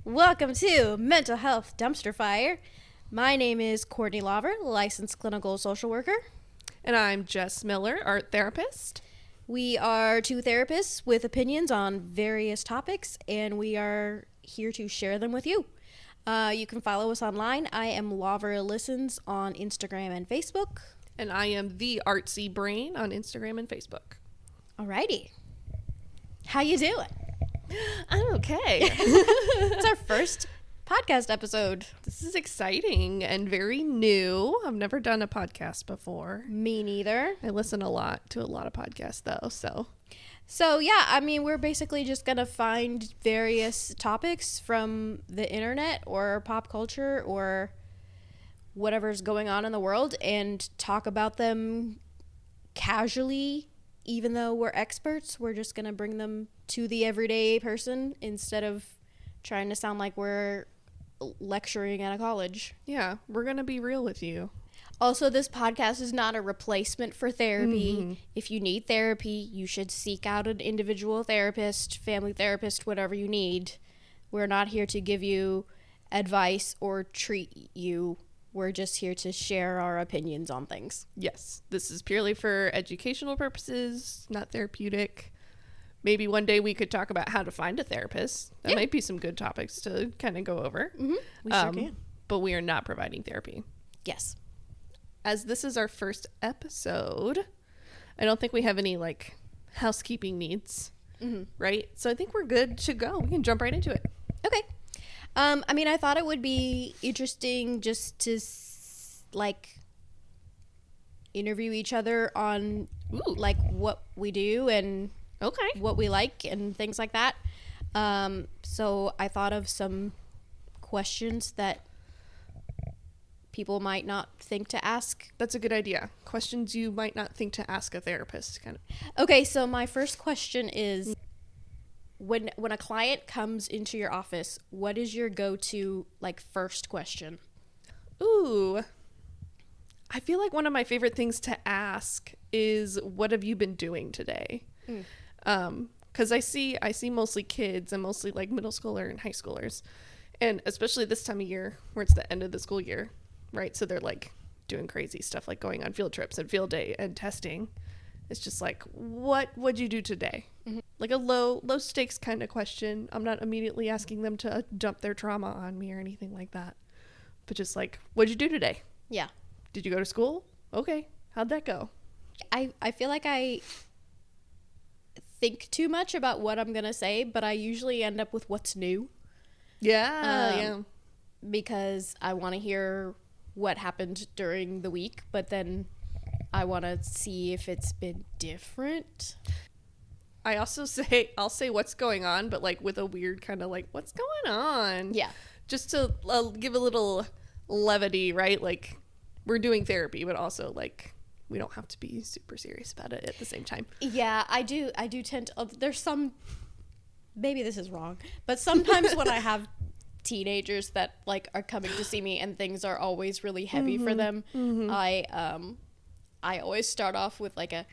Welcome to Mental Health Dumpster Fire. My name is Courtney Lawver, licensed clinical social worker. And I'm Jess Miller, art therapist. We are two therapists with opinions on various topics, and we are here to share them with you. You can follow us online. I am Lawver Listens on Instagram and Facebook. And I am the Artsy Brain on Instagram and Facebook. Alrighty. How you doing? I'm okay. It's our first podcast episode. This is exciting and very new. I've never done a podcast before. Me neither. I listen to a lot of podcasts though, So yeah, I mean, we're basically just gonna find various topics from the internet or pop culture or whatever's going on in the world and talk about them casually. Even though we're experts, we're just gonna bring them to the everyday person instead of trying to sound like we're lecturing at a college. yeah, we're gonna be real with you. Also, this podcast is not a replacement for therapy. If you need therapy, you should seek out an individual therapist, family therapist, whatever you need. We're not here to give you advice or treat you. We're just here to share our opinions on things. Yes, this is purely for educational purposes, not therapeutic. Maybe one day we could talk about how to find a therapist. That might be some good topics to kind of go over. We sure can. But we are not providing therapy. Yes. As this is our first episode, I don't think we have any like housekeeping needs, right? So I think we're good to go. We can jump right into it. Okay. I mean, I thought it would be interesting just to interview each other on like what we do and Okay. what we like and things like that. So I thought of some questions that people might not think to ask. That's a good idea. Questions you might not think to ask a therapist, kind of. Okay, so my first question is, when a client comes into your office, what is your go-to like first question? Ooh. I feel like one of my favorite things to ask is, what have you been doing today? Because I see mostly kids and mostly like middle schooler and high schoolers, and especially this time of year where it's the end of the school year, right? So they're like doing crazy stuff like going on field trips and field day and testing. It's just like, what'd you do today? Like a low stakes kind of question. I'm not immediately asking them to dump their trauma on me or anything like that, but just like, what'd you do today? Yeah. Did you go to school? Okay. How'd that go? I feel like I think too much about what I'm going to say, but I usually end up with what's new. Yeah. Because I want to hear what happened during the week, but then I want to see if it's been different. I'll say what's going on, but like with a weird kind of like, what's going on? Yeah. Just to give a little levity, right? Like we're doing therapy, but also like we don't have to be super serious about it at the same time. Yeah, I do tend to, there's some, maybe this is wrong, but sometimes when I have teenagers that like are coming to see me and things are always really heavy for them, I always start off with like a,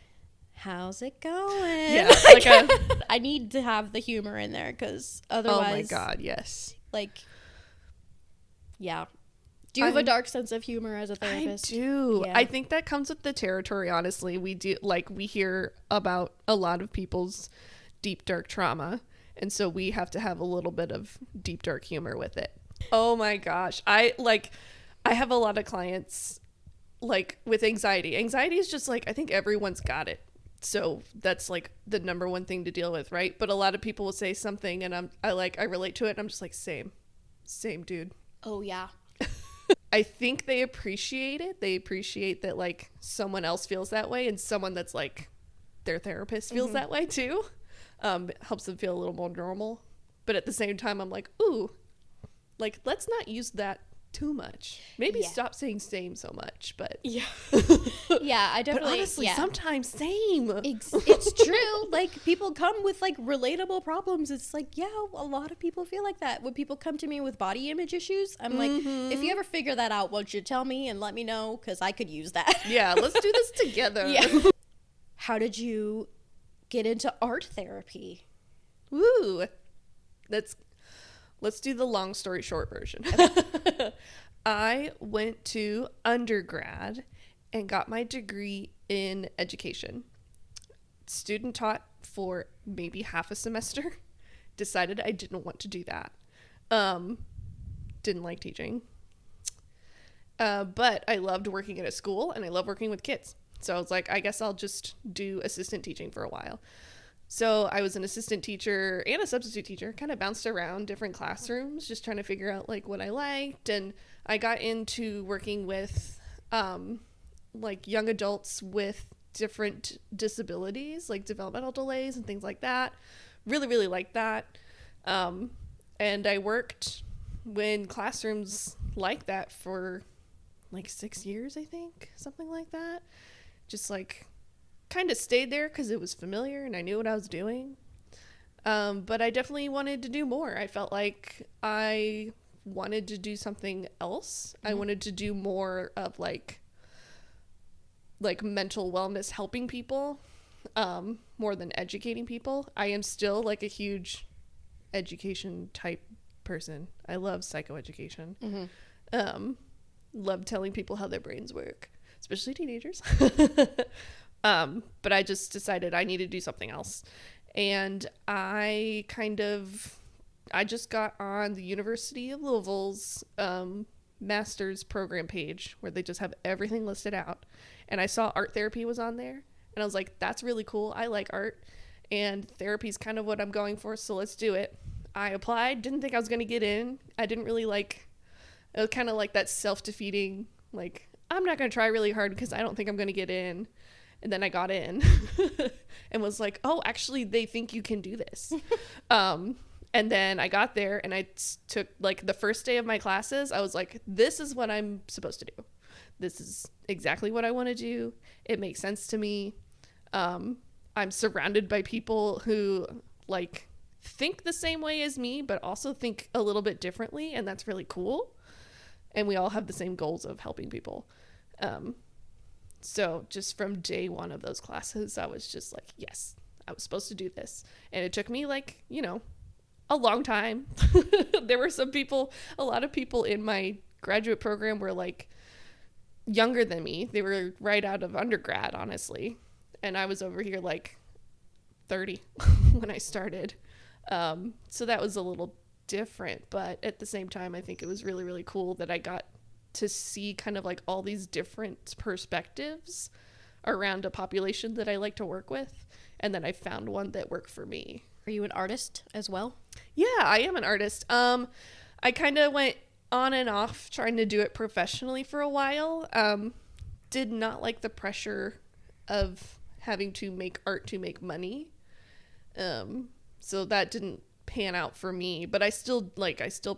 how's it going? Yeah, like I need to have the humor in there because otherwise, oh my God, yes. like, yeah. Do you have a dark sense of humor as a therapist? I do. Yeah. I think that comes with the territory, honestly. We hear about a lot of people's deep, dark trauma. And so we have to have a little bit of deep, dark humor with it. Oh my gosh. I have a lot of clients like with anxiety. Anxiety is just like, I think everyone's got it. So that's like the number one thing to deal with, right? But a lot of people will say something and I relate to it and I'm just like, same dude. Oh yeah. I think they appreciate it. They appreciate that like someone else feels that way and someone that's like their therapist feels that way too. It helps them feel a little more normal. But at the same time, I'm like, ooh, like let's not use that too much. Maybe stop saying same so much, but Yeah. Yeah, I definitely. But honestly, yeah. sometimes same. It's true. Like people come with like relatable problems. It's like, yeah, a lot of people feel like that. When people come to me with body image issues, I'm like, if you ever figure that out, won't you tell me and let me know? Because I could use that. Yeah, let's do this together. Yeah. How did you get into art therapy? Woo. Let's let's do the long story short version. I went to undergrad and got my degree in education. Student taught for maybe half a semester. Decided I didn't want to do that. Didn't like teaching. But I loved working at a school and I love working with kids. So I was like, I guess I'll just do assistant teaching for a while. So I was an assistant teacher and a substitute teacher, kind of bounced around different classrooms, just trying to figure out like what I liked. And I got into working with like young adults with different disabilities, like developmental delays and things like that. Really, really liked that. And I worked in classrooms like that for like 6 years, I think, something like that. Just like kind of stayed there because it was familiar and I knew what I was doing. But I definitely wanted to do more. I felt like I wanted to do something else. I wanted to do more of like mental wellness, helping people, more than educating people. I am still like a huge education type person. I love psychoeducation. Love telling people how their brains work, especially teenagers. But I just decided I need to do something else. And I just got on the University of Louisville's master's program page where they just have everything listed out. And I saw art therapy was on there. And I was like, that's really cool. I like art. And therapy is kind of what I'm going for, so let's do it. I applied, didn't think I was going to get in. I didn't really like, it was kind of like that self-defeating, like, I'm not going to try really hard because I don't think I'm going to get in. And then I got in and was like, oh, actually, they think you can do this. And then I got there and I took like the first day of my classes. I was like, this is what I'm supposed to do. This is exactly what I want to do. It makes sense to me. I'm surrounded by people who like think the same way as me, but also think a little bit differently. And that's really cool. And we all have the same goals of helping people. So just from day one of those classes, I was just like, yes, I was supposed to do this. And it took me like, a long time. There were a lot of people in my graduate program were like younger than me. They were right out of undergrad, honestly. And I was over here like 30 when I started. So that was a little different, but at the same time, I think it was really, really cool that I got to see kind of like all these different perspectives around a population that I like to work with. And then I found one that worked for me. Are you an artist as well? Yeah, I am an artist. I kind of went on and off trying to do it professionally for a while. Did not like the pressure of having to make art to make money. So that didn't pan out for me, but I still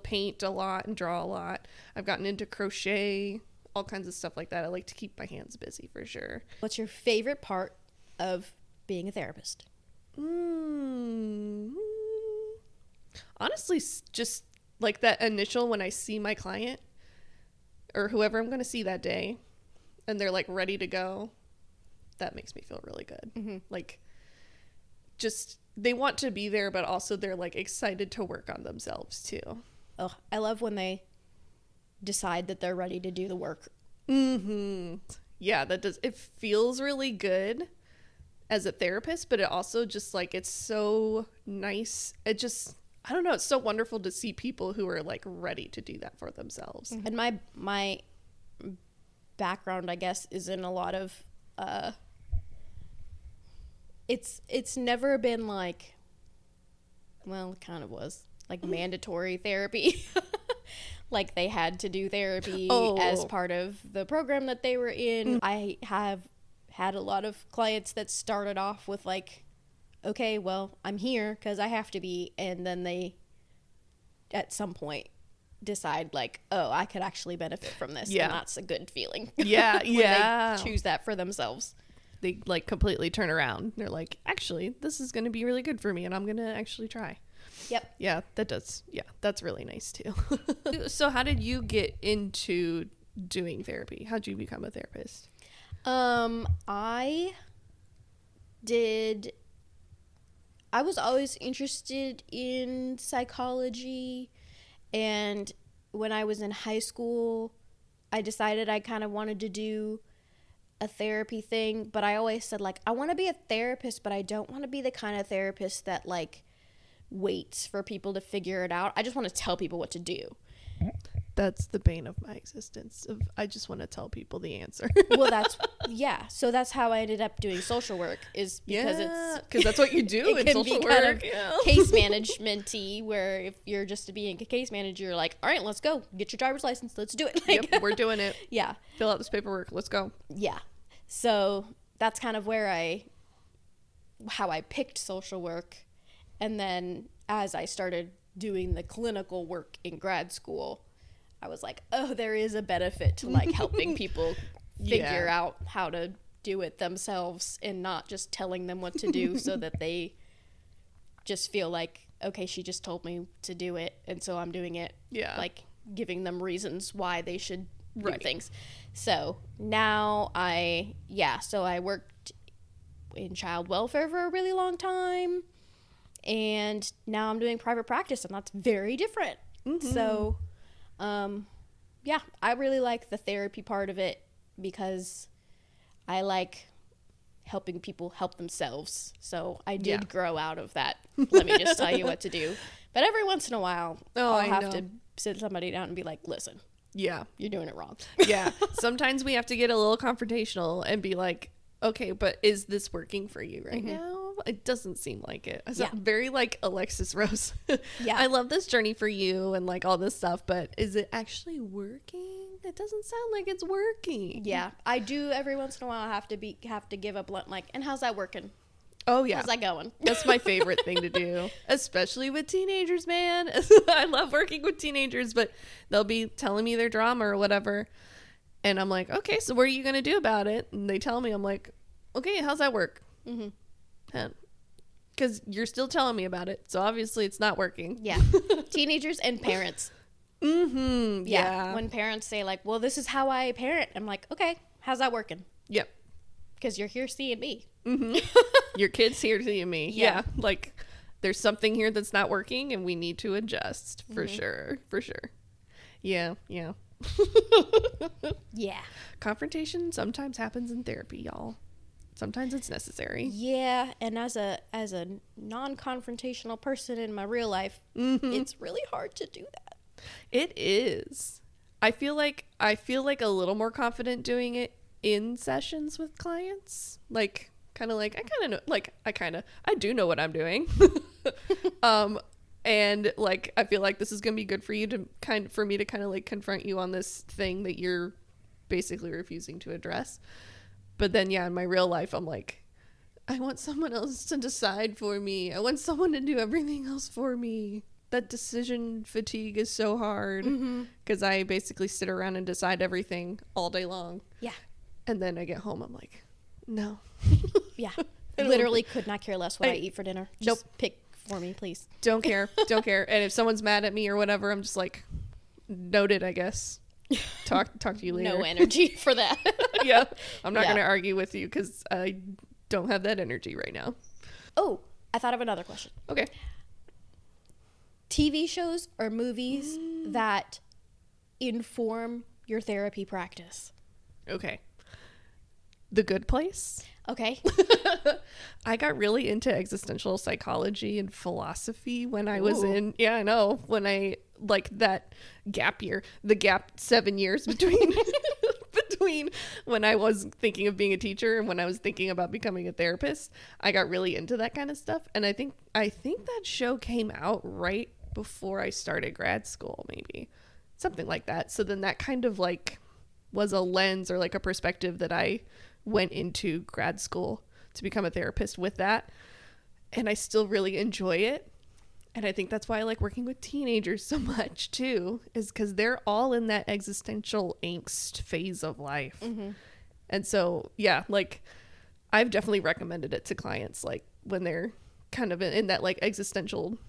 paint a lot and draw a lot. I've gotten into crochet, all kinds of stuff like that. I like to keep my hands busy for sure. What's your favorite part of being a therapist? Honestly, just like that initial when I see my client or whoever I'm going to see that day and they're like ready to go, that makes me feel really good. Like just they want to be there, but also they're like excited to work on themselves too. Oh, I love when they decide that they're ready to do the work. Yeah, it feels really good as a therapist, but it also just like, it's so nice. I don't know. It's so wonderful to see people who are like ready to do that for themselves. And my background, I guess, is in a lot of, it's never been like, well, it kind of was like mandatory therapy. Like they had to do therapy as part of the program that they were in. I have had a lot of clients that started off with like, okay, well, I'm here because I have to be. And then they, at some point, decide like, oh, I could actually benefit from this. Yeah. And that's a good feeling. Yeah. Yeah. They choose that for themselves. They like completely turn around. They're like, actually, this is going to be really good for me and I'm going to actually try. Yep. Yeah, that's really nice too. So how did you get into doing therapy? How'd you become a therapist? I was always interested in psychology And when I was in high school, I decided I kind of wanted to do a therapy thing, but I always said, like, I want to be a therapist, but I don't want to be the kind of therapist that, like, waits for people to figure it out. I just want to tell people what to do. That's the bane of my existence. I just want to tell people the answer. Well, so that's how I ended up doing social work, is because because that's what you do it in can social be work. kind of case management-y, where if you're just being a case manager, you're like, all right, let's go, get your driver's license, let's do it. Like, Yep, we're doing it. yeah, Fill out this paperwork, let's go. yeah. So that's kind of how I picked social work. And then as I started doing the clinical work in grad school, I was like, oh, there is a benefit to, like, helping people figure out how to do it themselves and not just telling them what to do so that they just feel like, okay, she just told me to do it, and so I'm doing it. Yeah. Like, giving them reasons why they should do Right. things. So now I worked in child welfare for a really long time, and now I'm doing private practice, and that's very different. Mm-hmm. So, yeah, I really like the therapy part of it because I like helping people help themselves. So I did grow out of that. Let me just tell you what to do. But every once in a while, I'll have to sit somebody down and be like, listen, Yeah. you're doing it wrong. Yeah. Sometimes we have to get a little confrontational and be like, okay, but is this working for you right now? It doesn't seem like it. So Yeah. very like Alexis Rose. Yeah. I love this journey for you and like all this stuff, but is it actually working? It doesn't sound like it's working. Yeah, I do every once in a while have to give a blunt, like, and how's that working? Oh yeah. How's that going? That's my favorite thing to do, especially with teenagers, man. I love working with teenagers, but they'll be telling me their drama or whatever. And I'm like, okay, so what are you going to do about it? And they tell me, I'm like, okay, how's that work? Mm-hmm. Because you're still telling me about it. So obviously it's not working. Yeah. Teenagers and parents. Mm-hmm. Yeah. When parents say, like, well, this is how I parent, I'm like, okay, how's that working? Yep. Because you're here seeing me. Mm-hmm. Your kid's here seeing me. Yeah. Yeah. Like there's something here that's not working and we need to adjust for sure. For sure. Yeah. Yeah. Yeah. Confrontation sometimes happens in therapy, y'all. Sometimes it's necessary. Yeah, and as a non-confrontational person in my real life, it's really hard to do that. It is. I feel like a little more confident doing it in sessions with clients. Like I do know what I'm doing. And like I feel like this is going to be good for you to for me to kind of like confront you on this thing that you're basically refusing to address. But then, yeah, in my real life, I'm like, I want someone else to decide for me. I want someone to do everything else for me. That decision fatigue is so hard because I basically sit around and decide everything all day long. Yeah. And then I get home, I'm like, no. Yeah. Literally could not care less what I eat for dinner. Just pick for me, please. Don't care. Don't care. And if someone's mad at me or whatever, I'm just like, noted, I guess. Talk to you later. No energy for that. Yeah. I'm not Yeah. going to argue with you because I don't have that energy right now. Oh, I thought of another question. Okay. TV shows or movies that inform your therapy practice. Okay. The Good Place. Okay. I got really into existential psychology and philosophy when I was when I like that gap year, the gap 7 years between between when I was thinking of being a teacher and when I was thinking about becoming a therapist. I got really into that kind of stuff, and I think that show came out right before I started grad school, maybe something like that. So then that kind of like was a lens or like a perspective that I went into grad school to become a therapist with that, and I still really enjoy it. And I think that's why I like working with teenagers so much too, is because they're all in that existential angst phase of life. And so yeah, like I've definitely recommended it to clients, like when they're kind of in that like existential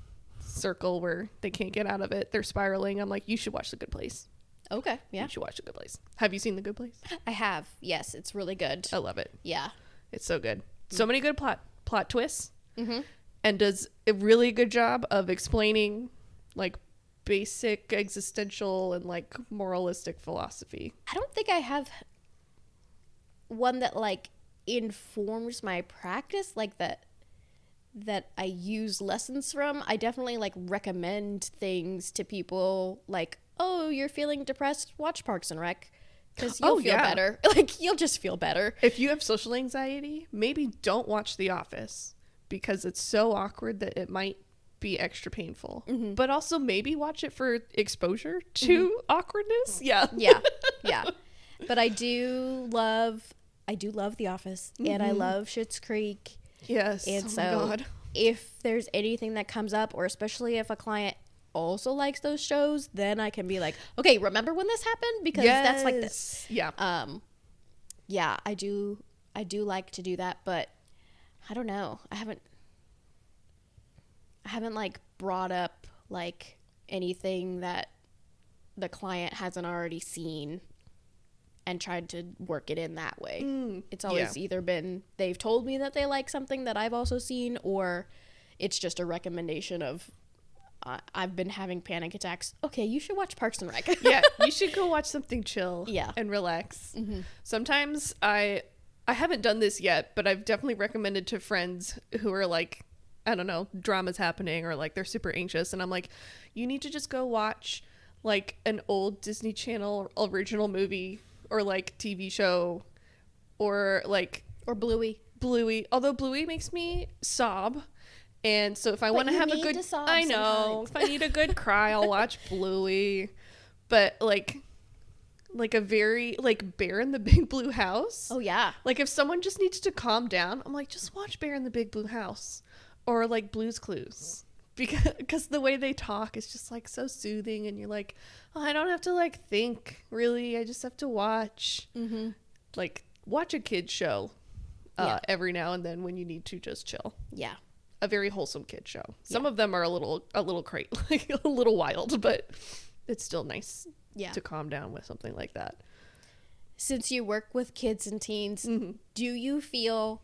circle where they can't get out of it, they're spiraling. I'm like, you should watch The Good Place. Okay. Yeah. You should watch The Good Place. Have you seen The Good Place? I have. Yes, it's really good. I love it. Yeah. It's so good. So many good plot twists. And does a really good job of explaining like basic existential and like moralistic philosophy. I don't think I have one that like informs my practice, like that I use lessons from. I definitely like recommend things to people like, oh, you're feeling depressed, watch Parks and Rec, because you'll feel better. Like, you'll just feel better. If you have social anxiety, maybe don't watch The Office because it's so awkward that it might be extra painful. Mm-hmm. But also maybe watch it for exposure to awkwardness. Yeah. Yeah. But I do love The Office, and I love Schitt's Creek. Yes. And oh so my God. if there's anything that comes up, or especially if a client also likes those shows, then I can be like, okay, remember when this happened? Because that's like this. Yeah. Yeah, I do like to do that, but I don't know. I haven't like brought up like anything that the client hasn't already seen and tried to work it in that way. It's always either been they've told me that they like something that I've also seen, or it's just a recommendation of I've been having panic attacks. Okay, you should watch Parks and Rec. Yeah, you should go watch something chill and relax. Sometimes I haven't done this yet, but I've definitely recommended to friends who are like, I don't know, drama's happening or like they're super anxious, and I'm like, you need to just go watch like an old Disney Channel original movie or like TV show or like Or Bluey. Although Bluey makes me sob. And so if I want to have a good, I know, if I need a good cry, I'll watch Bluey. But like a very like Bear in the Big Blue House. Oh yeah. Like if someone just needs to calm down, I'm like, just watch Bear in the Big Blue House or like Blue's Clues. Because the way they talk is just like so soothing, and you're like, oh, I don't have to like think really. I just have to watch. Like watch a kid's show every now and then when you need to just chill. Yeah. A very wholesome kid show. Some of them are a little crazy, like a little wild, but it's still nice to calm down with something like that. Since you work with kids and teens, do you feel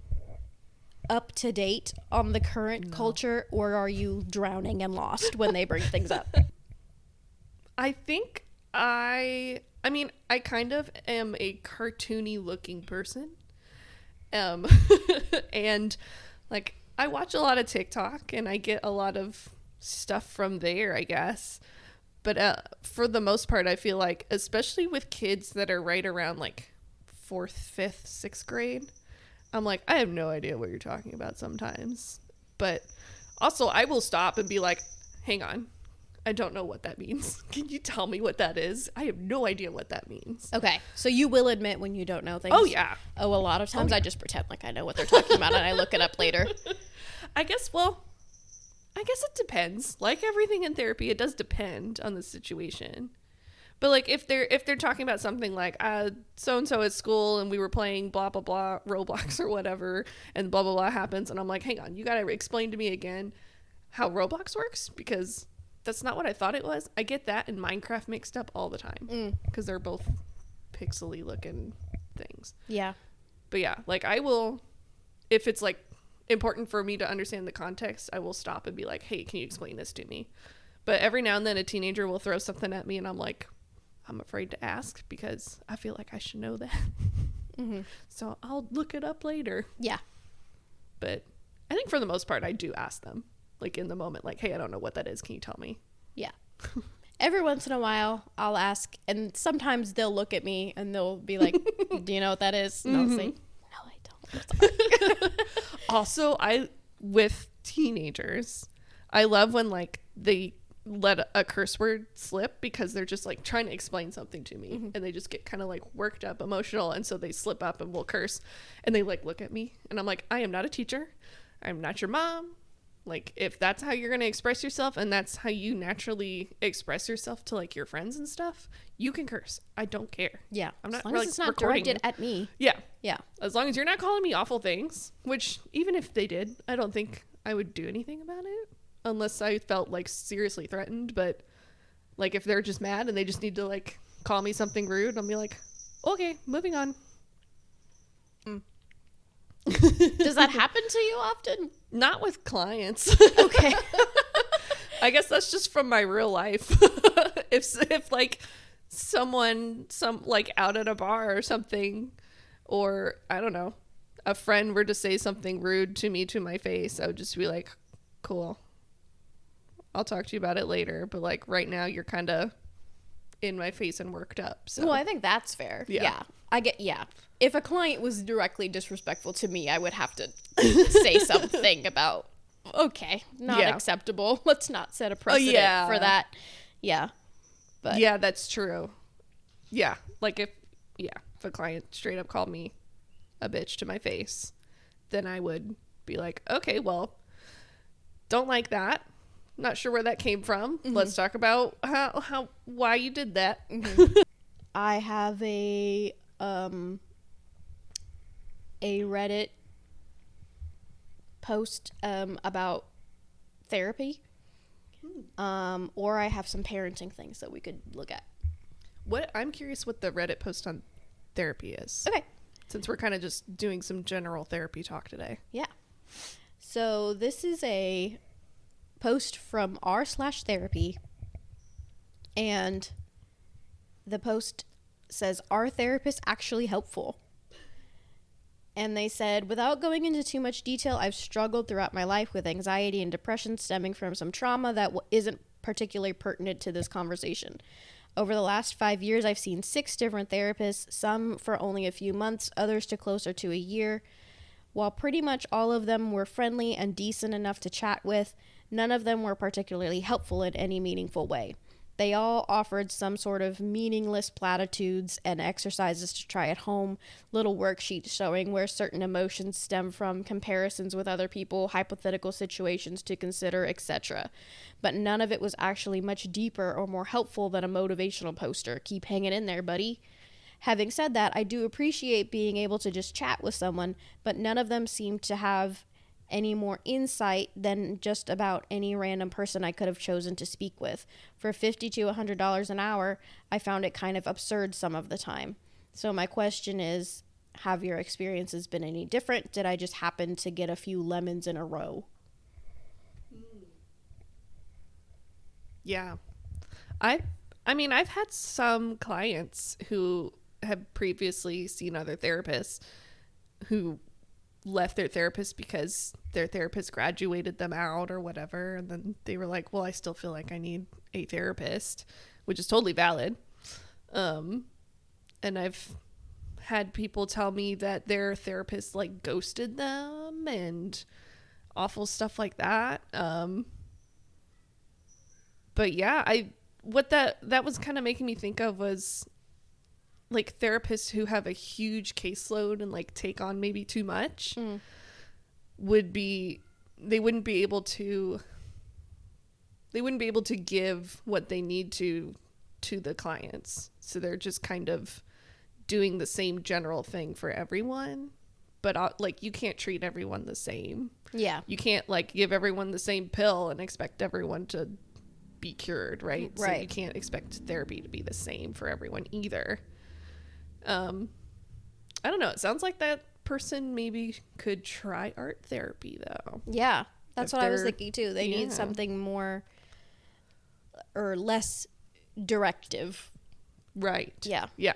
up to date on the current culture, or are you drowning and lost when they bring things up? I think I mean, I kind of am a cartoony looking person. And like I watch a lot of TikTok and I get a lot of stuff from there, I guess. But for the most part, I feel like, especially with kids that are right around like 4th, 5th, 6th grade, I'm like, I have no idea what you're talking about sometimes. But also, I will stop and be like, hang on, I don't know what that means. Can you tell me what that is? I have no idea what that means. Okay, so you will admit when you don't know things? Oh, yeah. Oh, a lot of times I just pretend like I know what they're talking about and I look it up later. I guess it depends. Like everything in therapy, it does depend on the situation. But like if they're talking about something like so and so at school and we were playing blah blah blah Roblox or whatever and blah blah blah happens, and I'm like, hang on, you gotta explain to me again how Roblox works, because that's not what I thought it was. I get that and Minecraft mixed up all the time because they're both pixely looking things. Yeah. But yeah, like I will, if it's like important for me to understand the context, I will stop and be like, hey, can you explain this to me? But every now and then a teenager will throw something at me and I'm like, I'm afraid to ask because I feel like I should know that. So I'll look it up later. Yeah. But I think for the most part, I do ask them, like in the moment, like, hey, I don't know what that is. Can you tell me? Yeah. Every once in a while, I'll ask, and sometimes they'll look at me and they'll be like, do you know what that is? And I'll say, no, I don't. Sorry. Also, with teenagers, I love when like they let a curse word slip because they're just like trying to explain something to me and they just get kind of like worked up, emotional, and so they slip up and will curse and they like look at me and I'm like, I am not a teacher, I'm not your mom. Like if that's how you're going to express yourself and that's how you naturally express yourself to like your friends and stuff, you can curse. I don't care. Yeah. I'm not as long like as it's not recording directed at me. Yeah. Yeah. As long as you're not calling me awful things, which even if they did, I don't think I would do anything about it unless I felt like seriously threatened. But like if they're just mad and they just need to like call me something rude, I'll be like, okay, moving on. Does that happen to you often? Not with clients. Okay. I guess that's just from my real life. If like someone like out at a bar or something, or I don't know, a friend were to say something rude to me to my face, I would just be like, cool, I'll talk to you about it later, but like right now you're kind of in my face and worked up. So Well, I think that's fair. Yeah. Yeah. If a client was directly disrespectful to me, I would have to say something about, okay, not Yeah. acceptable. Let's not set a precedent yeah. for that. Yeah. But yeah, that's true. Yeah, like if a client straight up called me a bitch to my face, then I would be like, okay, well, don't like that. Not sure where that came from. Let's talk about why you did that. I have a Reddit post about therapy. Or I have some parenting things that we could look at. I'm curious what the Reddit post on therapy is. Okay. Since we're kind of just doing some general therapy talk today. Yeah. So this is a post from r/therapy, and the post says, "Are therapists actually helpful?" And they said, "Without going into too much detail, I've struggled throughout my life with anxiety and depression stemming from some trauma that isn't particularly pertinent to this conversation. Over the last 5 years, I've seen 6 different therapists, some for only a few months, others to closer to a year. While pretty much all of them were friendly and decent enough to chat with, none of them were particularly helpful in any meaningful way. They all offered some sort of meaningless platitudes and exercises to try at home, little worksheets showing where certain emotions stem from, comparisons with other people, hypothetical situations to consider, etc. But none of it was actually much deeper or more helpful than a motivational poster. Keep hanging in there, buddy. Having said that, I do appreciate being able to just chat with someone, but none of them seemed to have any more insight than just about any random person I could have chosen to speak with. For $50 to $100 an hour, I found it kind of absurd some of the time. So my question is, have your experiences been any different? Did I just happen to get a few lemons in a row?" Yeah. I mean, I've had some clients who have previously seen other therapists who left their therapist because their therapist graduated them out or whatever, and then they were like, well, I still feel like I need a therapist, which is totally valid. And I've had people tell me that their therapist like ghosted them and awful stuff like that. But yeah, what that was kind of making me think of was like therapists who have a huge caseload and like take on maybe too much wouldn't be able to give what they need to the clients. So they're just kind of doing the same general thing for everyone, but like you can't treat everyone the same. Yeah. You can't like give everyone the same pill and expect everyone to be cured, right? Right. So you can't expect therapy to be the same for everyone either. I don't know. It sounds like that person maybe could try art therapy though. Yeah. That's If what I was they're- thinking too. They need yeah. something more or less directive. Right. Yeah. Yeah.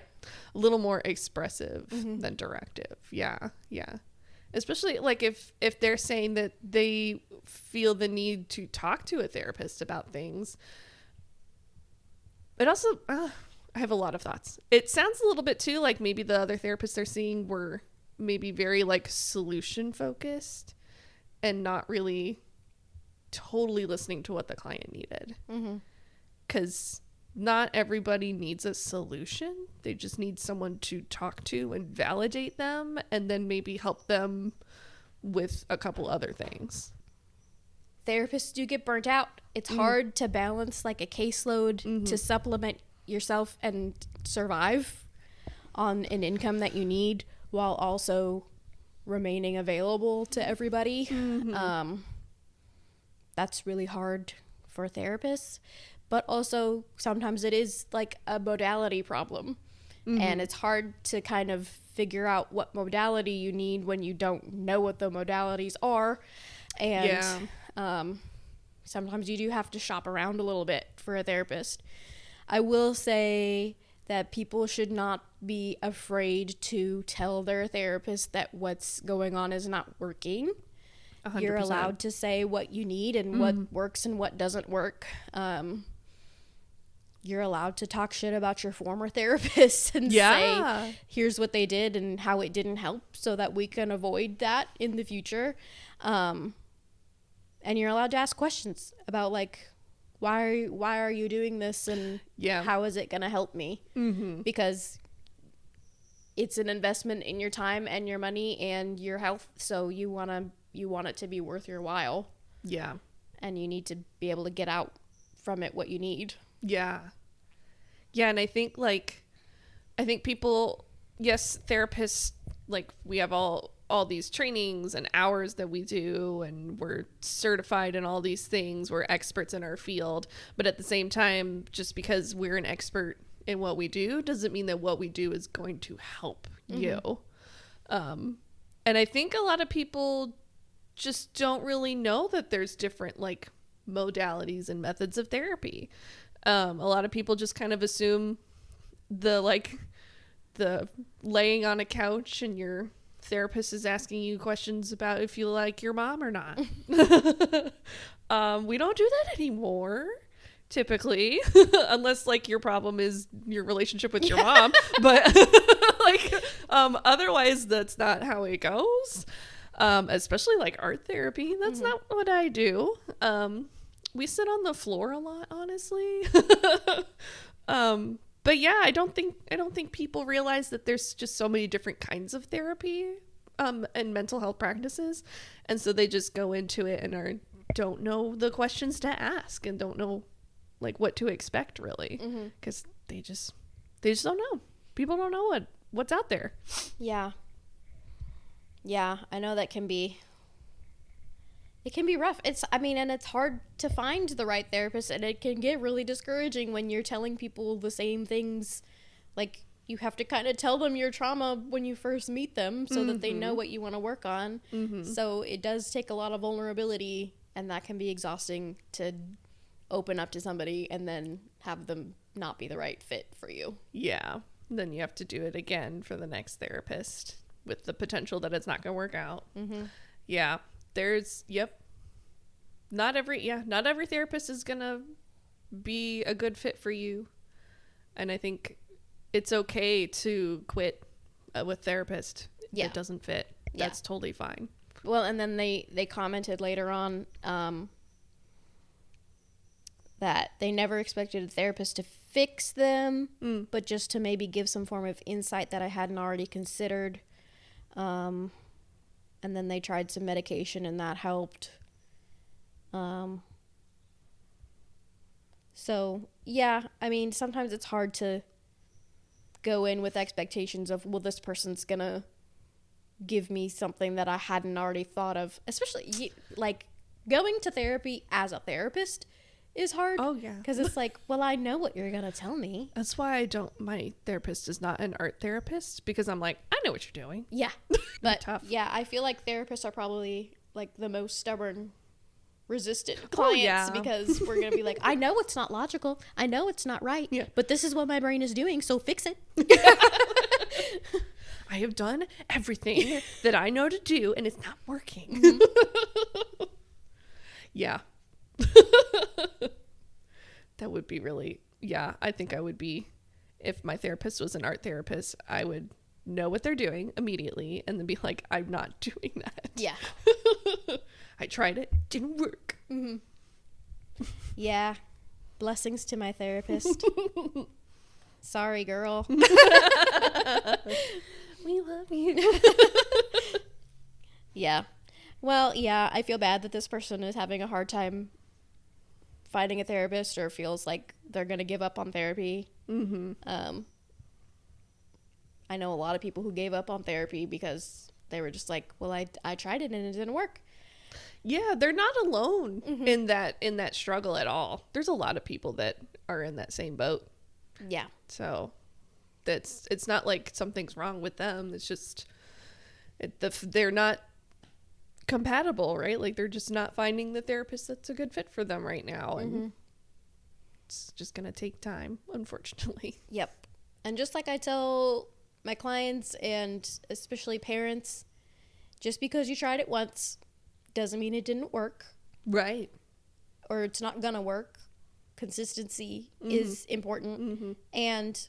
A little more expressive than directive. Yeah. Yeah. Especially like if they're saying that they feel the need to talk to a therapist about things. It also, I have a lot of thoughts. It sounds a little bit too like maybe the other therapists they're seeing were maybe very like solution focused and not really totally listening to what the client needed. Because not everybody needs a solution. They just need someone to talk to and validate them and then maybe help them with a couple other things. Therapists do get burnt out. It's hard to balance like a caseload to supplement yourself and survive on an income that you need while also remaining available to everybody. That's really hard for therapists, but also sometimes it is like a modality problem. And it's hard to kind of figure out what modality you need when you don't know what the modalities are. And sometimes you do have to shop around a little bit for a therapist. I will say that people should not be afraid to tell their therapist that what's going on is not working. 100%. You're allowed to say what you need and what works and what doesn't work. You're allowed to talk shit about your former therapist and say, here's what they did and how it didn't help so that we can avoid that in the future. And you're allowed to ask questions about, like, why are you doing this and how is it going to help me? Because it's an investment in your time and your money and your health. So you want it to be worth your while. Yeah. And you need to be able to get out from it what you need. Yeah. Yeah. And I think people, yes, therapists, like, we have all these trainings and hours that we do, and we're certified in all these things. We're experts in our field. But at the same time, just because we're an expert in what we do doesn't mean that what we do is going to help you. And I think a lot of people just don't really know that there's different, like, modalities and methods of therapy. A lot of people just kind of assume the laying on a couch and your therapist is asking you questions about if you like your mom or not. We don't do that anymore, typically, unless, like, your problem is your relationship with your mom. But otherwise, that's not how it goes. Especially, like, art therapy. That's not what I do. We sit on the floor a lot, honestly. But yeah, I don't think people realize that there's just so many different kinds of therapy and mental health practices. And so they just go into it and don't know the questions to ask and don't know, like, what to expect, really, because they just don't know. People don't know what's out there. Yeah, I know that can be rough. It's hard to find the right therapist, and it can get really discouraging when you're telling people the same things. Like, you have to kind of tell them your trauma when you first meet them so that they know what you want to work on. So it does take a lot of vulnerability, and that can be exhausting to open up to somebody and then have them not be the right fit for you. Yeah. Then you have to do it again for the next therapist with the potential that it's not going to work out. Yeah. Not every therapist is going to be a good fit for you. And I think it's okay to quit with therapist. Yeah. It doesn't fit. That's totally fine. Well, and then they commented later on that they never expected a therapist to fix them, but just to maybe give some form of insight that I hadn't already considered. And then they tried some medication and that helped. So yeah, I mean, sometimes it's hard to go in with expectations of, well, this person's gonna give me something that I hadn't already thought of, especially like going to therapy as a therapist is hard. Oh yeah. Because it's like, well, I know what you're gonna tell me. That's why my therapist is not an art therapist, because I'm like, I know what you're doing. Yeah. But tough. Yeah, I feel like therapists are probably like the most stubborn, resistant clients because we're going to be like, I know it's not logical. I know it's not right. Yeah. But this is what my brain is doing, so fix it. I have done everything that I know to do, and it's not working. Yeah. That would be really, I think I would be, if my therapist was an art therapist, I would know what they're doing immediately and then be like, I'm not doing that. Yeah. I tried it, didn't work. Yeah. Blessings to my therapist. Sorry, girl. We love you. Yeah. Well, yeah, I feel bad that this person is having a hard time finding a therapist or feels like they're going to give up on therapy. I know a lot of people who gave up on therapy because they were just like, well, I tried it and it didn't work. Yeah, they're not alone in that struggle at all. There's a lot of people that are in that same boat. Yeah. So it's not like something's wrong with them. It's just they're not compatible, right? Like they're just not finding the therapist that's a good fit for them right now. And it's just going to take time, unfortunately. Yep. And just like I tell my clients and especially parents, just because you tried it once doesn't mean it didn't work. Right. Or it's not gonna work. Consistency is important. And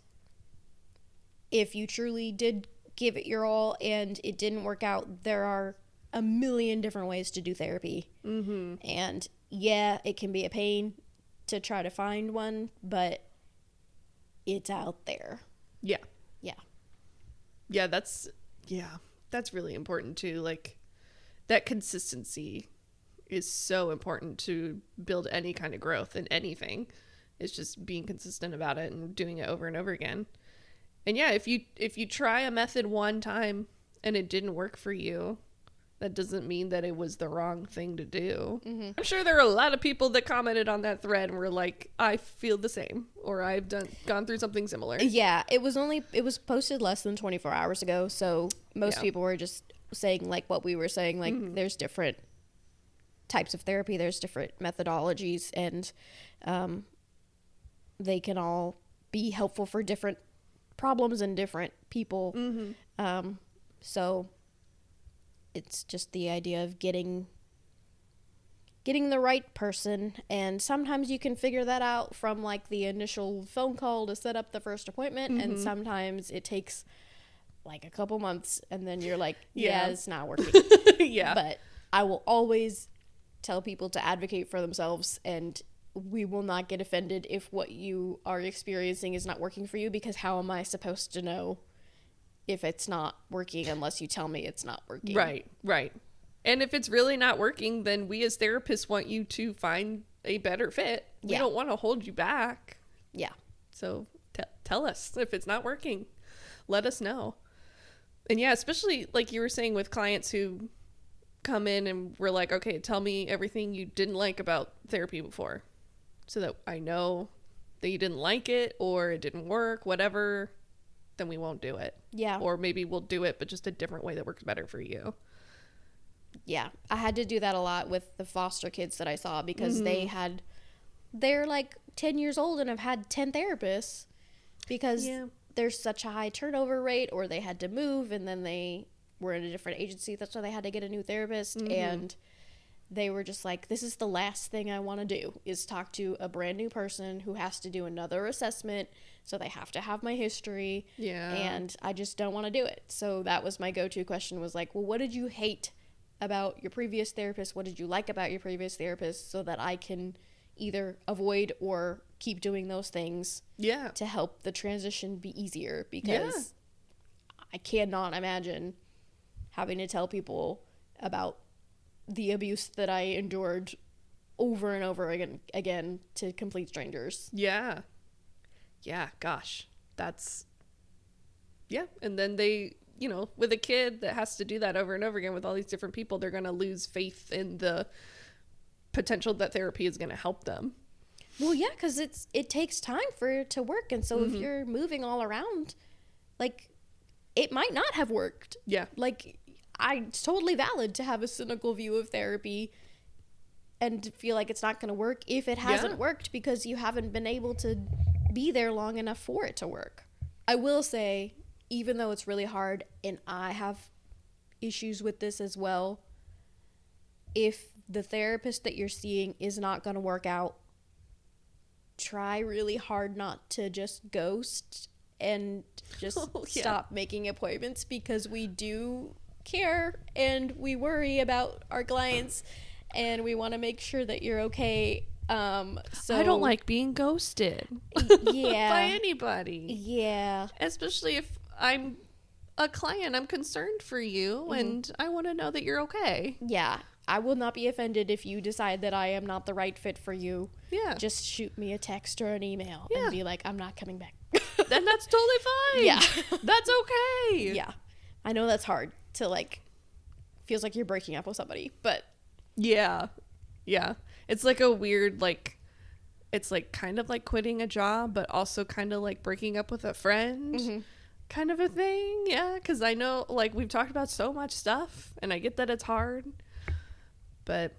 if you truly did give it your all and it didn't work out, there are a million different ways to do therapy. And yeah, it can be a pain to try to find one, but it's out there. Yeah. Yeah. Yeah, that's really important too. Like that consistency is so important to build any kind of growth in anything. It's just being consistent about it and doing it over and over again. And yeah, if you try a method one time and it didn't work for you, that doesn't mean that it was the wrong thing to do. I'm sure there are a lot of people that commented on that thread and were like, I feel the same, or I've gone through something similar. Yeah, it was posted less than 24 hours ago, so most people were just saying like what we were saying, like there's different types of therapy, there's different methodologies, and they can all be helpful for different problems and different people. So it's just the idea of getting the right person, and sometimes you can figure that out from like the initial phone call to set up the first appointment, and sometimes it takes like a couple months and then you're like, yeah, it's not working. But I will always tell people to advocate for themselves, and we will not get offended if what you are experiencing is not working for you, because how am I supposed to know if it's not working unless you tell me it's not working? Right. And if it's really not working, then we as therapists want you to find a better fit. We don't want to hold you back. Yeah. So tell us if it's not working. Let us know. And yeah, especially like you were saying with clients who come in and we're like, okay, tell me everything you didn't like about therapy before, so that I know that you didn't like it or it didn't work, whatever, then we won't do it. Yeah. Or maybe we'll do it, but just a different way that works better for you. Yeah. I had to do that a lot with the foster kids that I saw, because they're like 10 years old and have had 10 therapists, because there's such a high turnover rate, or they had to move and then they were in a different agency. That's why they had to get a new therapist. And they were just like, this is the last thing I want to do, is talk to a brand new person who has to do another assessment. So they have to have my history. Yeah. And I just don't want to do it. So that was my go-to question, was like, well, what did you hate about your previous therapist? What did you like about your previous therapist, so that I can either avoid or keep doing those things to help the transition be easier? Because I cannot imagine having to tell people about the abuse that I endured over and over again to complete strangers. Yeah, gosh, that's and then they, with a kid that has to do that over and over again with all these different people, they're going to lose faith in the potential that therapy is going to help them. Well, yeah, because it takes time for it to work. And so if you're moving all around, like, it might not have worked. Yeah. Like, it's totally valid to have a cynical view of therapy and feel like it's not going to work if it hasn't worked, because you haven't been able to be there long enough for it to work. I will say, even though it's really hard, and I have issues with this as well, if the therapist that you're seeing is not going to work out, try really hard not to just ghost and just stop making appointments, because we do care and we worry about our clients and we want to make sure that you're okay. So I don't like being ghosted by anybody. Yeah. Especially if I'm a client, I'm concerned for you and I want to know that you're okay. Yeah. I will not be offended if you decide that I am not the right fit for you. Yeah. Just shoot me a text or an email and be like, I'm not coming back. Then that's totally fine. Yeah. That's okay. Yeah. I know that's hard to, like, feels like you're breaking up with somebody, but. Yeah. It's like a weird, like, it's like kind of like quitting a job, but also kind of like breaking up with a friend kind of a thing. Yeah. Cause I know, like, we've talked about so much stuff and I get that it's hard, But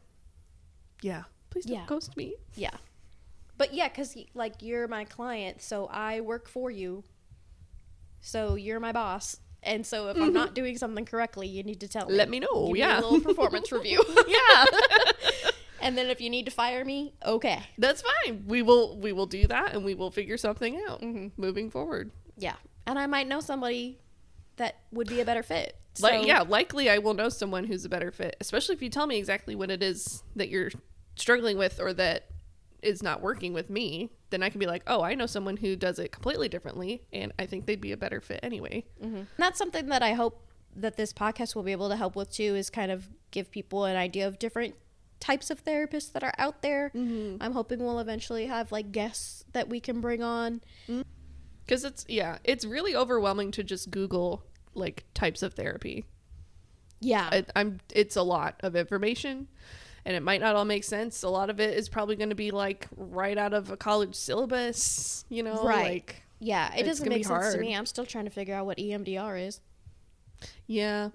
yeah, please don't Yeah. ghost me. Yeah. But yeah, because, like, you're my client, so I work for you. So you're my boss. And so if I'm not doing something correctly, you need to tell me. Let me know. Give me Yeah. a little performance review. Yeah. And then if you need to fire me, okay. That's fine. We will do that, and we will figure something out moving forward. Yeah. And I might know somebody that would be a better fit. Like, So- yeah, likely I will know someone who's a better fit, especially if you tell me exactly what it is that you're struggling with or that is not working with me. Then I can be like, oh, I know someone who does it completely differently, and I think they'd be a better fit anyway. And that's something that I hope that this podcast will be able to help with too, is kind of give people an idea of different types of therapists that are out there. I'm hoping we'll eventually have like guests that we can bring on. Because it's really overwhelming to just Google like types of therapy. Yeah. It's a lot of information, and it might not all make sense. A lot of it is probably going to be like right out of a college syllabus, you know, Right. like Yeah, it it's doesn't gonna be make sense to hard. me. I'm still trying to figure out what EMDR is. yeah.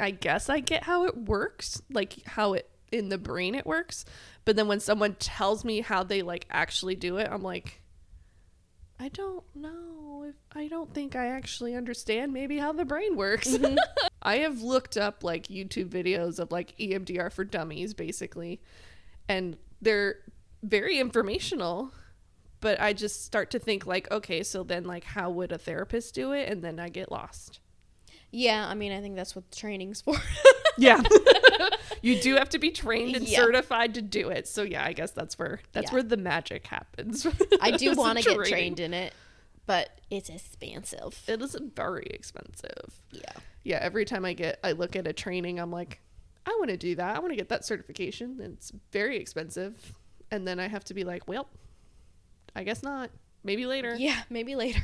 I guess I get how it works, like how it in the brain it works, but then when someone tells me how they like actually do it, I'm like, I don't know. I don't think I actually understand maybe how the brain works. I have looked up like YouTube videos of like EMDR for dummies basically, and they're very informational, but I just start to think like, okay, so then like how would a therapist do it? And then I get lost. Yeah, I mean, I think that's what the training's for. Yeah. You do have to be trained and Yeah. certified to do it. So yeah, I guess that's where the magic happens. I do Is the want to get training. trained in it, but it's expensive. It is very expensive. Yeah. Yeah, every time I look at a training, I'm like, I want to do that. I want to get that certification. And it's very expensive. And then I have to be like, well, I guess not. Maybe later. Yeah, maybe later.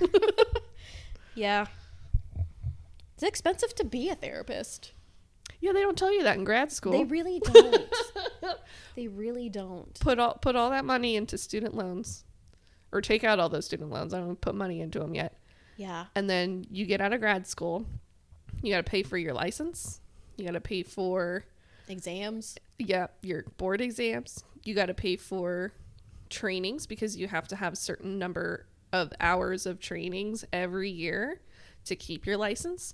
Yeah. It's expensive to be a therapist. Yeah, they don't tell you that in grad school. They really don't. They really don't. put all that money into student loans, or take out all those student loans. I don't put money into them yet. Yeah. And then you get out of grad school, you got to pay for your license. You got to pay for Exams. your board exams. You got to pay for trainings because you have to have a certain number of hours of trainings every year to keep your license,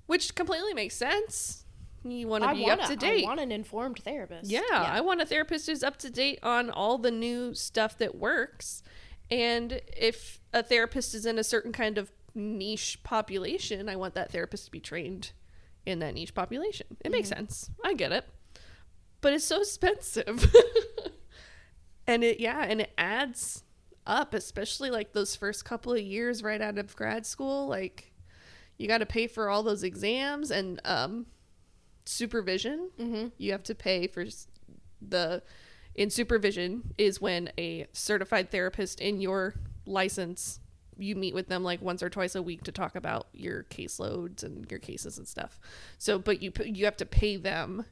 which completely makes sense. You want to be up to date. I want an informed therapist. Yeah, I want a therapist who's up to date on all the new stuff that works. And if a therapist is in a certain kind of niche population, I want that therapist to be trained in that niche population. It makes sense. I get it. But it's so expensive. And it adds up, especially like those first couple of years right out of grad school. Like, you got to pay for all those exams and supervision. You have to pay for in supervision is when a certified therapist in your license, you meet with them like once or twice a week to talk about your caseloads and your cases and stuff. So, but you have to pay them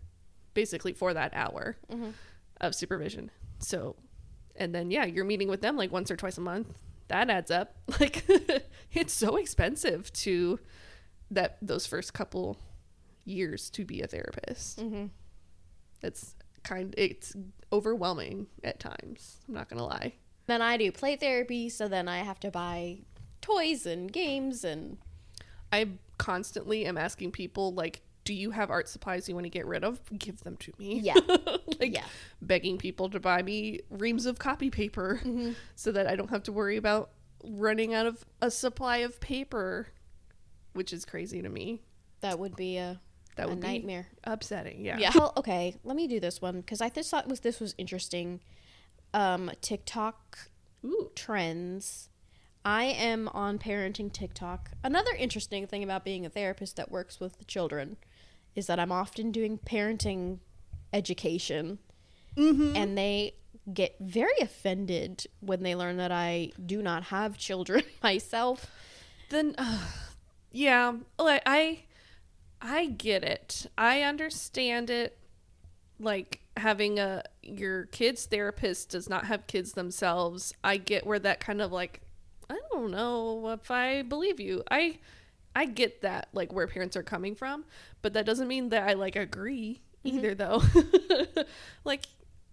basically for that hour of supervision. So, and then you're meeting with them like once or twice a month. That adds up. Like, it's so expensive to those first couple years to be a therapist. It's overwhelming at times. I'm not gonna lie. Then I do play therapy, so then I have to buy toys and games and I constantly am asking people like, do you have art supplies you want to get rid of? Give them to me. Yeah. Like, Yeah. begging people to buy me reams of copy paper so that I don't have to worry about running out of a supply of paper, which is crazy to me. that would be a Be nightmare. upsetting. Yeah. Yeah. Well, okay, let me do this one because I just thought this was interesting. TikTok Ooh. trends. I am on parenting TikTok. Another interesting thing about being a therapist that works with children is that I'm often doing parenting education, and they get very offended when they learn that I do not have children myself. Then, yeah, like I get it. I understand it. Like, having your kid's therapist does not have kids themselves. I get where that kind of like, I don't know if I believe you. I get that, like, where parents are coming from, but that doesn't mean that I, like, agree either, though. Like,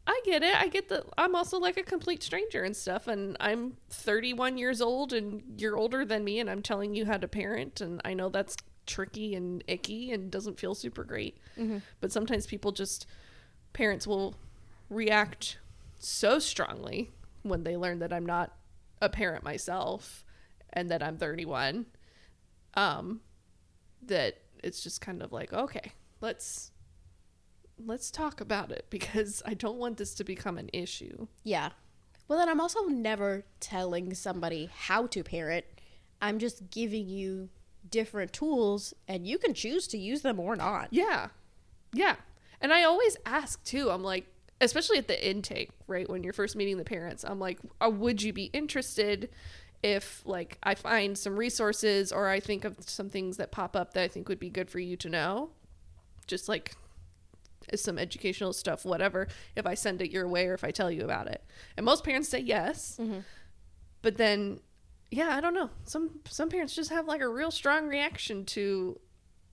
I get it. I get that I'm also, like, a complete stranger and stuff, and I'm 31 years old, and you're older than me, and I'm telling you how to parent, and I know that's tricky and icky and doesn't feel super great. But sometimes parents will react so strongly when they learn that I'm not a parent myself and that I'm 31, that it's just kind of like, okay, let's talk about it, because I don't want this to become an issue. Yeah. Well, then I'm also never telling somebody how to parent. I'm just giving you different tools, and you can choose to use them or not. Yeah. And I always ask too, I'm like, especially at the intake, right, when you're first meeting the parents, I'm like, would you be interested if, like, I find some resources, or I think of some things that pop up that I think would be good for you to know, just like some educational stuff, whatever, if I send it your way or if I tell you about it. And most parents say yes. But then, yeah, I don't know, some parents just have, like, a real strong reaction to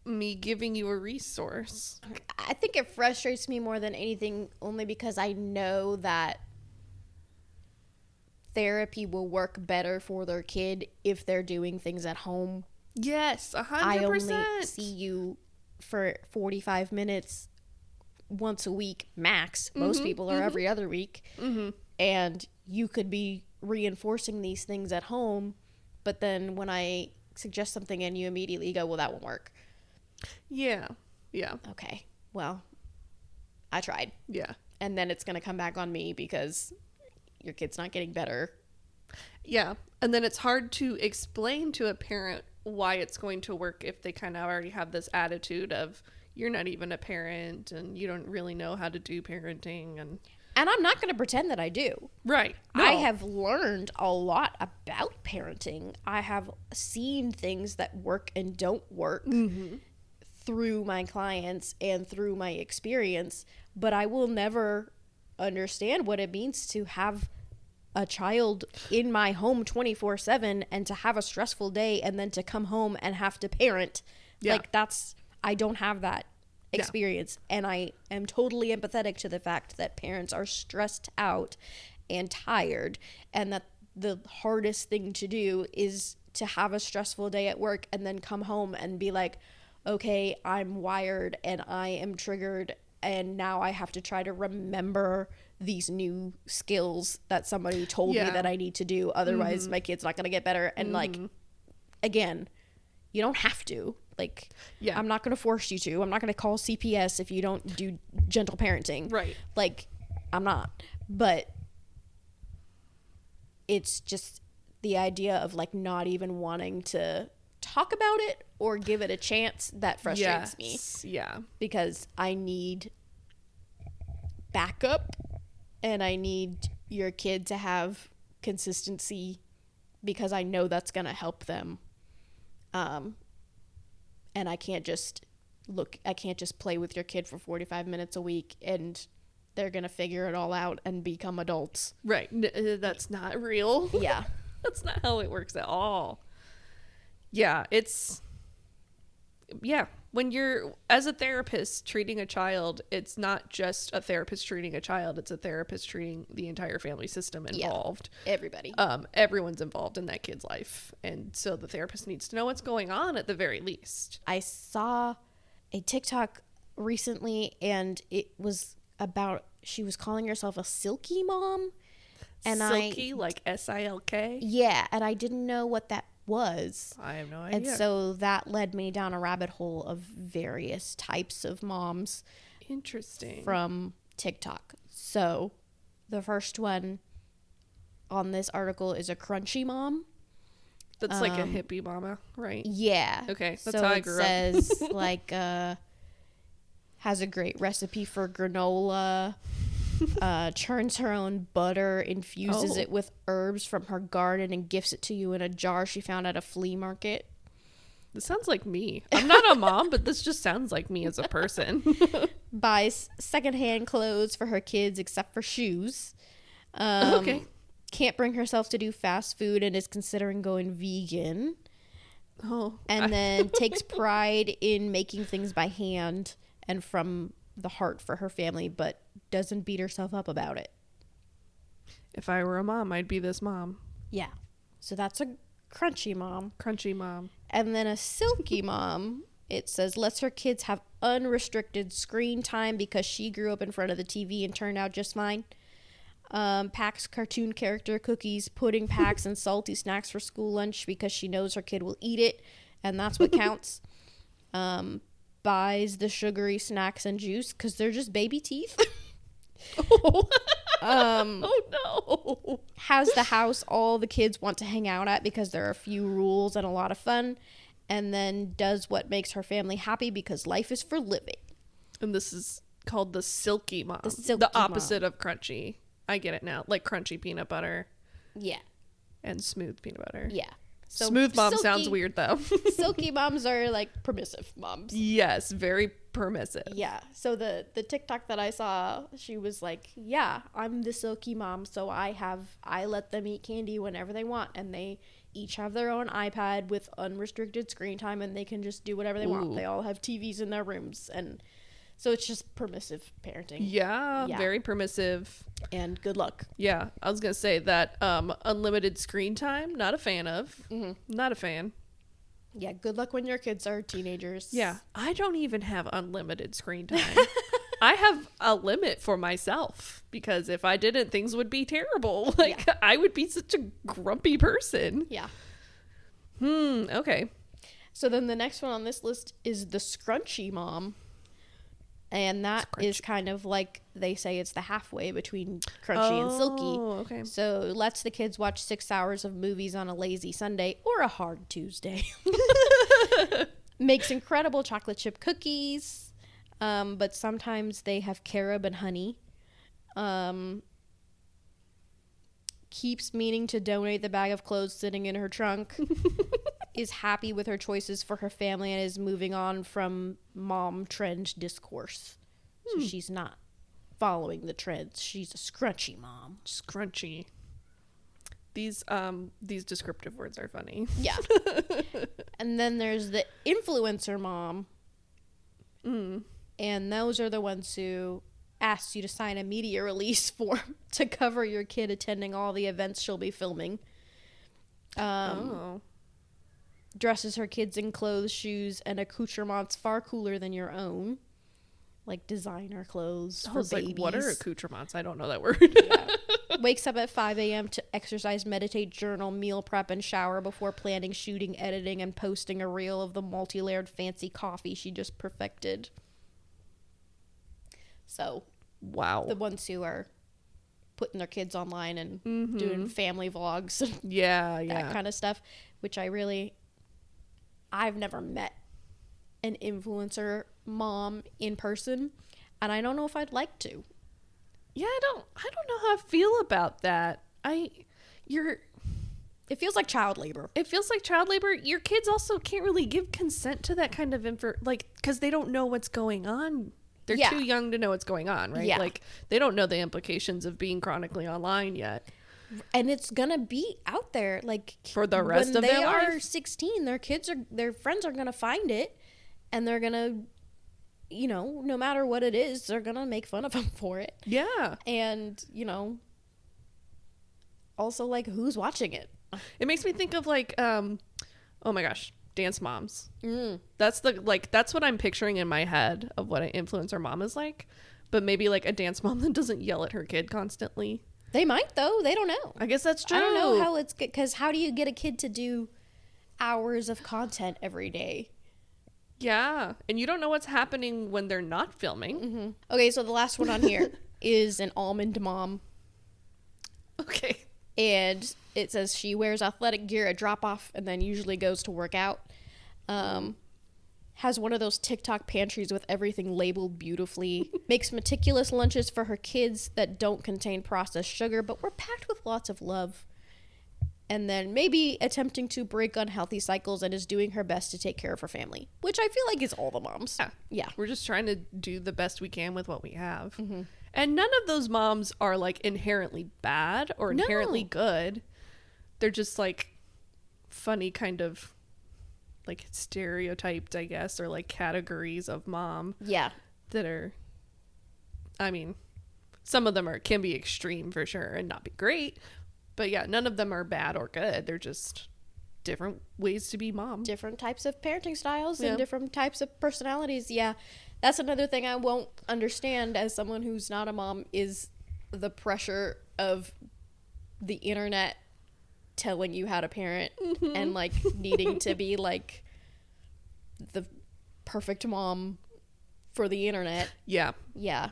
me giving you a resource. I think it frustrates me more than anything, only because I know that therapy will work better for their kid if they're doing things at home. Yes, 100%. I only see you for 45 minutes once a week max. Most people are every other week. And you could be reinforcing these things at home, but then when I suggest something and you immediately go, well, that won't work. Yeah. Okay, well, I tried. Yeah. And then it's going to come back on me because your kid's not getting better. Yeah. And then it's hard to explain to a parent why it's going to work if they kind of already have this attitude of, you're not even a parent and you don't really know how to do parenting. And I'm not going to pretend that I do. Right. No. I have learned a lot about parenting. I have seen things that work and don't work through my clients and through my experience, but I will never understand what it means to have a child in my home 24/7 and to have a stressful day and then to come home and have to parent. Like, I don't have that experience. And I am totally empathetic to the fact that parents are stressed out and tired, and that the hardest thing to do is to have a stressful day at work and then come home and be like, okay, I'm wired and I am triggered, and now I have to try to remember these new skills that somebody told me that I need to do. Otherwise, my kid's not going to get better. And like, again, you don't have to. Like, I'm not going to force you to. I'm not going to call CPS if you don't do gentle parenting. Right. Like, I'm not. But it's just the idea of, like, not even wanting to talk about it or give it a chance that frustrates me. Yeah. Because I need backup, and I need your kid to have consistency, because I know that's going to help them. And I can't just play with your kid for 45 minutes a week and they're going to figure it all out and become adults. Right. That's not real. Yeah. That's not how it works at all. Yeah. When you're, as a therapist treating a child, it's not just a therapist treating a child. It's a therapist treating the entire family system involved. Yeah, everybody. Everyone's involved in that kid's life. And so the therapist needs to know what's going on at the very least. I saw a TikTok recently, and it was about, she was calling herself a silky mom. And Silky, like S-I-L-K? Yeah, and I didn't know what that was. I have no idea. And so that led me down a rabbit hole of various types of moms. Interesting. From TikTok. So the first one on this article is a crunchy mom. That's like a hippie mama, right? Yeah. Okay, that's so how I grew up. It says like has a great recipe for granola. Churns her own butter, infuses it with herbs from her garden, and gifts it to you in a jar she found at a flea market. This sounds like me. I'm not a mom, but this just sounds like me as a person. Buys secondhand clothes for her kids except for shoes. Okay. Can't bring herself to do fast food and is considering going vegan. Oh. and then takes pride in making things by hand and from the heart for her family, but doesn't beat herself up about it. If I were a mom, I'd be this mom. Yeah. So that's a crunchy mom. Crunchy mom. And then a silky mom, it says, lets her kids have unrestricted screen time because she grew up in front of the TV and turned out just fine. Packs cartoon character cookies, pudding packs, and salty snacks for school lunch because she knows her kid will eat it, and that's what counts. Buys the sugary snacks and juice because they're just baby teeth. Oh. Oh no. Has the house all the kids want to hang out at because there are a few rules and a lot of fun, and then does what makes her family happy because life is for living. And this is called the silky mom. The opposite of crunchy. I get it now. Like crunchy peanut butter Yeah. and smooth peanut butter. Yeah. So Smooth mom sounds weird though. Silky moms are like permissive moms. Yes, very permissive. Yeah. So the TikTok that I saw, she was like, yeah, I'm the silky mom, so I let them eat candy whenever they want, and they each have their own iPad with unrestricted screen time, and they can just do whatever they want. They all have TVs in their rooms, and so it's just permissive parenting. Yeah, very permissive. And good luck. Yeah, I was gonna say that unlimited screen time, not a fan of. Not a fan. Yeah, good luck when your kids are teenagers. Yeah, I don't even have unlimited screen time. I have a limit for myself because if I didn't, things would be terrible. Like, I would be such a grumpy person. Yeah. Okay. So then the next one on this list is the scrunchy mom. And that is kind of like they say it's the halfway between crunchy and silky. Oh, okay. So lets the kids watch 6 hours of movies on a lazy Sunday or a hard Tuesday. Makes incredible chocolate chip cookies, but sometimes they have carob and honey. Keeps meaning to donate the bag of clothes sitting in her trunk. Is happy with her choices for her family and is moving on from mom trend discourse. So she's not following the trends. She's a scrunchy mom. Scrunchy. These descriptive words are funny. Yeah. And then there's the influencer mom. And those are the ones who asks you to sign a media release form to cover your kid attending all the events she'll be filming. Dresses her kids in clothes, shoes, and accoutrements far cooler than your own. Like designer clothes for babies. Like, what are accoutrements? I don't know that word. Yeah. Wakes up at 5 a.m. to exercise, meditate, journal, meal prep, and shower before planning, shooting, editing, and posting a reel of the multi-layered fancy coffee she just perfected. So, wow. The ones who are putting their kids online and doing family vlogs and that kind of stuff, which I've never met an influencer mom in person, and I don't know if I'd like to. Yeah, I don't know how I feel about that. It feels like child labor. It feels like child labor. Your kids also can't really give consent to that kind of because they don't know what's going on. They're too young to know what's going on, right? Yeah. Like, they don't know the implications of being chronically online yet. And it's gonna be out there, like, for the rest of their life. When they are 16, their friends are gonna find it, and they're gonna, no matter what it is, they're gonna make fun of them for it. Yeah. And also, like, who's watching it? It makes me think of like, oh my gosh, dance moms. That's what I'm picturing in my head of what an influencer mom is like, but maybe like a dance mom that doesn't yell at her kid constantly. They might, though. They don't know. I guess that's true. I don't know how it's good, because how do you get a kid to do hours of content every day? Yeah, and you don't know what's happening when they're not filming. Okay, so the last one on here is an almond mom. Okay. And it says she wears athletic gear at drop-off and then usually goes to work out. Has one of those TikTok pantries with everything labeled beautifully. Makes meticulous lunches for her kids that don't contain processed sugar, but were packed with lots of love. And then maybe attempting to break unhealthy cycles and is doing her best to take care of her family, which I feel like is all the moms. Yeah. We're just trying to do the best we can with what we have. And none of those moms are like inherently bad or inherently good. They're just like funny kind of like stereotyped, I guess, or like categories of mom Yeah. that are, I mean, some of them can be extreme for sure and not be great, but yeah, none of them are bad or good. They're just different ways to be mom. Different types of parenting styles Yeah. and different types of personalities. Yeah. That's another thing I won't understand as someone who's not a mom is the pressure of the internet telling you how to parent and like needing to be like the perfect mom for the internet. Yeah. Yeah.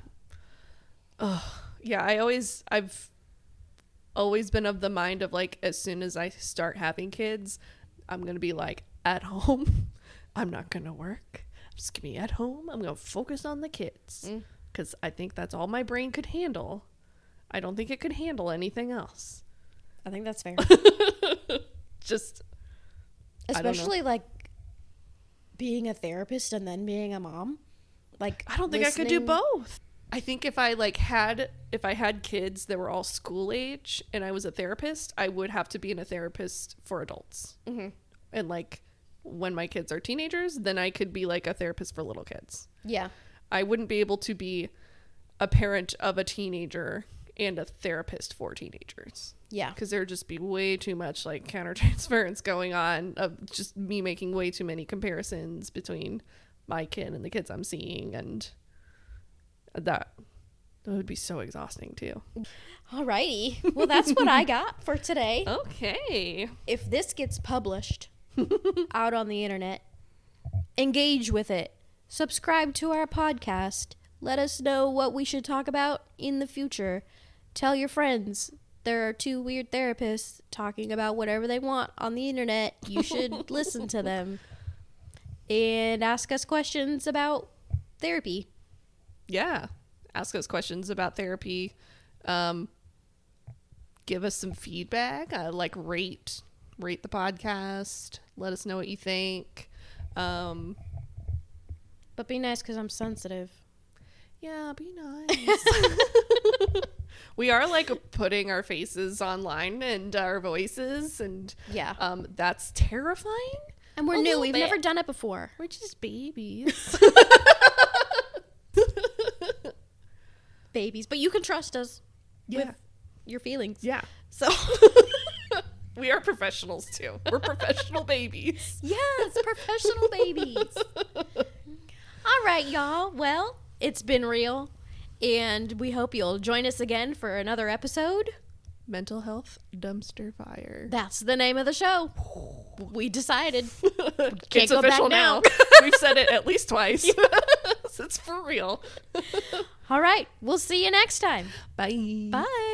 Yeah, I've always been of the mind of like, as soon as I start having kids, I'm going to be like at home. I'm not going to work. I'm just going to be at home. I'm going to focus on the kids because I think that's all my brain could handle. I don't think it could handle anything else. I think that's fair. Just, I don't know. Especially like being a therapist and then being a mom. Like I don't think I could do listening- both. I think if I had kids that were all school age and I was a therapist, I would have to be a therapist for adults. Mm-hmm. And like when my kids are teenagers, then I could be like a therapist for little kids. Yeah. I wouldn't be able to be a parent of a teenager and a therapist for teenagers. Yeah. Because there would just be way too much like countertransference going on of just me making way too many comparisons between my kid and the kids I'm seeing, and that would be so exhausting too. Alrighty. Well, that's what I got for today. Okay. If this gets published out on the internet, engage with it. Subscribe to our podcast. Let us know what we should talk about in the future. Tell your friends. There are two weird therapists talking about whatever they want on the internet. You should listen to them. And ask us questions about therapy. Yeah. Ask us questions about therapy. Give us some feedback. Like rate the podcast. Let us know what you think. But be nice because I'm sensitive. Yeah, be nice. We are like putting our faces online and our voices, and Yeah. that's terrifying. And we're A new. little We've bit. never done it before. We're just babies. Babies. But you can trust us Yeah. with your feelings. Yeah. So, We are professionals too. We're professional babies. yes, professional babies. All right, y'all. Well, it's been real. And we hope you'll join us again for another episode. Mental health dumpster fire. That's the name of the show. We decided. It's go back official now. now. We've said it at least twice. So it's for real. All right. We'll see you next time. Bye. Bye.